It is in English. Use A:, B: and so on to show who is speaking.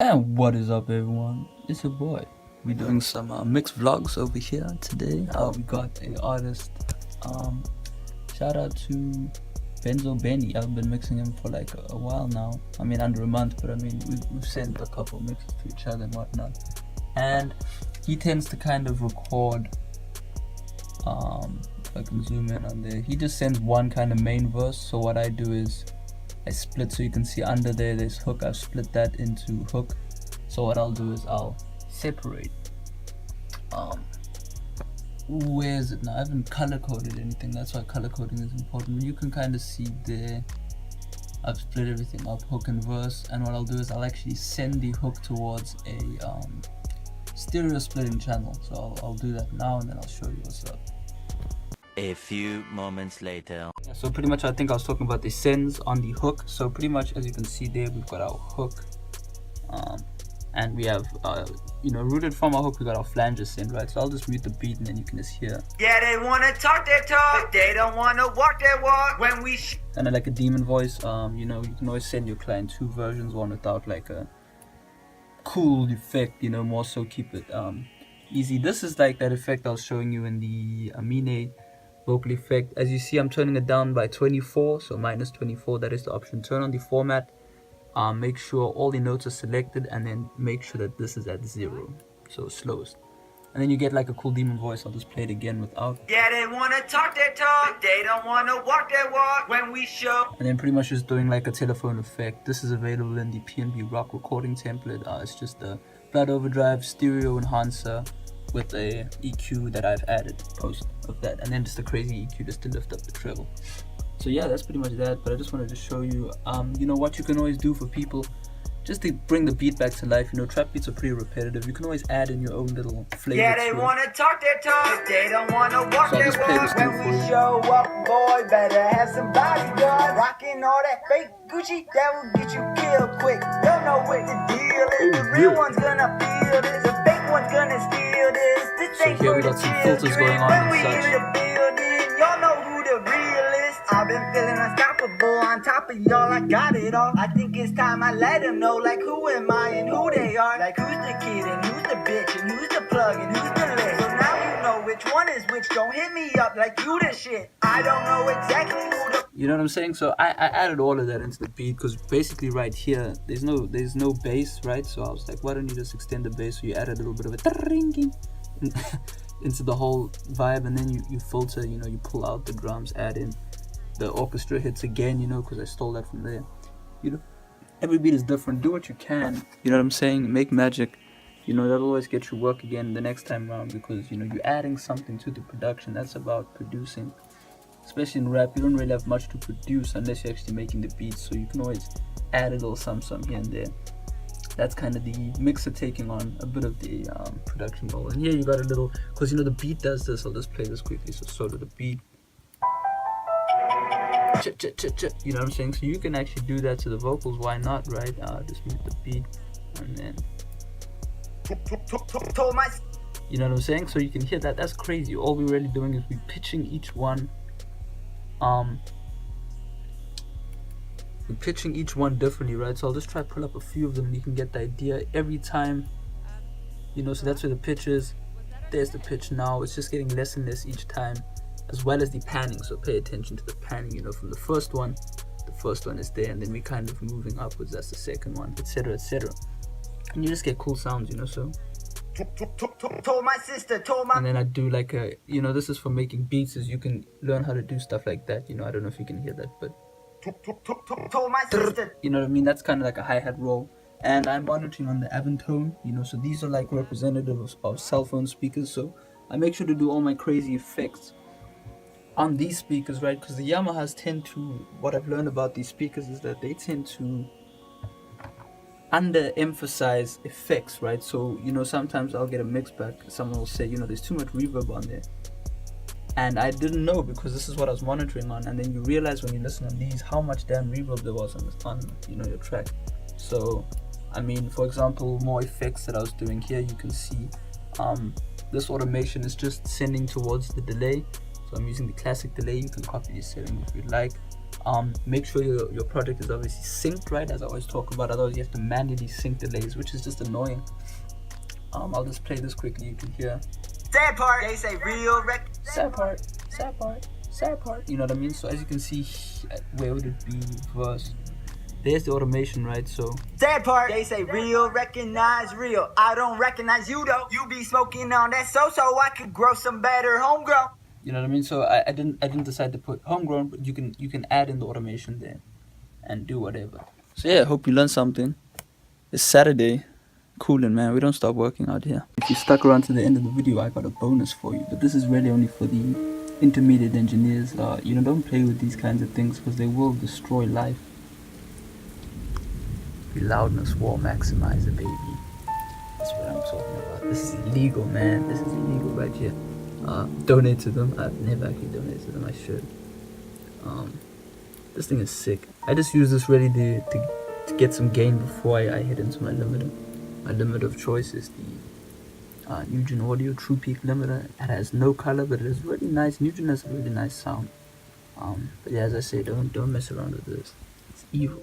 A: And what is up, everyone? It's your boy. We're doing some mixed vlogs over here today. We got a artist. Shout out to Benzo Benny. I've been mixing him for like a while now. I mean, under a month, but I mean, we've sent a couple mixes to each other and whatnot. And he tends to kind of record. If I can zoom in on there, he just sends one kind of main verse. So what I do is I split, so you can see under there's hook. I've split that into hook. So what I'll do is I'll separate. Where is it now? I haven't color coded anything. That's why color coding is important. But you can kind of see there, I've split everything up, hook and verse. And what I'll do is I'll actually send the hook towards a stereo splitting channel. So I'll do that now, and then I'll show you what's up.
B: A few moments later.
A: Yeah, so pretty much I think I was talking about the sends on the hook. So pretty much as you can see there, we've got our hook, and we have rooted from our hook, we got our flanges send, right? So I'll just mute the beat and then you can just hear.
C: Yeah, they wanna talk their talk, but they don't wanna walk their walk. When we
A: kind of like a demon voice. You can always send your client two versions, one without like a cool effect, more so keep it easy. This is like that effect I was showing you in the Amine vocal effect. As you see, I'm turning it down by 24, so minus 24. That is the option. Turn on the format, make sure all the notes are selected, and then make sure that this is at 0, so slowest. And then you get like a cool demon voice. I'll just play it again without.
C: Yeah, they wanna talk their talk, but they don't wanna walk their walk. When we show.
A: And then pretty much just doing like a telephone effect. This is available in the PNB rock recording template. It's just a blood overdrive stereo enhancer with a EQ that I've added post of that, and then just a crazy EQ just to lift up the treble. So yeah, that's pretty much that. But I just wanted to show you what you can always do for people just to bring the beat back to life. Trap beats are pretty repetitive. You can always add in your own little flavor.
C: Yeah, they wanna talk their talk, but they don't wanna walk
A: so
C: their walk. When we show up, boy, better have some bodyguard. Rocking all that fake Gucci, that will get you killed quick. Don't know what the deal is. The real one's gonna feel this, the fake one's gonna steal this.
A: So here we got some filters going on and such.
C: Y'all know who the real is. I've been feeling unstoppable. On top of y'all, I got it all. I think it's time I let them know, like, who am I and who they are. Like, who's the kid and who's the bitch and who's the plug and who's the list. So now you know which one is which. Don't hit me up like you the shit. I don't know exactly who the.
A: You know what I'm saying? So I added all of that into the beat, because basically right here there's no bass, right? So I was like, why don't you just extend the bass? So you add a little bit of a into the whole vibe, and then you filter, you pull out the drums, add in the orchestra hits again, because I stole that from there. Every beat is different. Do what you can, you know what I'm saying? Make magic. That'll always get you work again the next time around, because you're adding something to the production. That's about producing. Especially in rap, you don't really have much to produce unless you're actually making the beats, so you can always add a little some here and there. That's kind of the mixer taking on a bit of the production role. And here you got a little, because the beat does this. I'll just play this quickly. So sort of the beat, you know what I'm saying? So you can actually do that to the vocals. Why not, right? Just mute the beat, and then you know what I'm saying? So you can hear that. That's crazy. All we're really doing is we're pitching each one. We're pitching each one differently, right? So I'll just try to pull up a few of them, and you can get the idea every time. So that's where the pitch is. There's the pitch now. It's just getting less and less each time, as well as the panning. So pay attention to the panning. From the first one is there, and then we're kind of moving upwards. That's the second one, etc., etc. And you just get cool sounds, so.
C: Told my sister, told my.
A: And then I do like a, this is for making beats, is you can learn how to do stuff like that. I don't know if you can hear that, but.
C: Told my sister.
A: You know what I mean? That's kind of like a hi-hat roll. And I'm monitoring on the Aventone, so these are like representatives of cell phone speakers. So I make sure to do all my crazy effects on these speakers, right? Because the Yamahas tend to, what I've learned about these speakers is that they tend to under-emphasize effects, right? So, sometimes I'll get a mix back. Someone will say, there's too much reverb on there. And I didn't know, because this is what I was monitoring on. And then you realize when you listen on these how much damn reverb there was on your track. So, I mean, for example, more effects that I was doing here, you can see this automation is just sending towards the delay. So I'm using the classic delay. You can copy these settings if you'd like. Make sure your project is obviously synced, right, as I always talk about. Otherwise you have to manually sync delays, which is just annoying. I'll just play this quickly. You can hear
C: Sad part, they say real rec.
A: sad part, sad part, sad part. You know what I mean? So as you can see, where would it be? Verse. There's the automation, right? So
C: Sad part, they say real recognize real. I don't recognize you though. You be smoking on that so I could grow some better homegrown.
A: you know what I mean? So I didn't decide to put homegrown, but you can add in the automation there and do whatever. So yeah, hope you learned something. It's Saturday. Cooling, man. We don't stop working out here. If you stuck around to the end of the video, I got a bonus for you, but this is really only for the intermediate engineers. Don't play with these kinds of things because they will destroy life. The loudness wall maximizer, baby. That's what I'm talking about. This is illegal, man. This is illegal right here. Donate to them. I've never actually donated to them. I should. This thing is sick. I just use this really to get some gain before I hit into my limiter. My limiter of choice is the Nugent Audio True Peak limiter. It has no color, but it is really nice. Nugent has a really nice sound. But yeah, as I say, don't mess around with this. It's evil.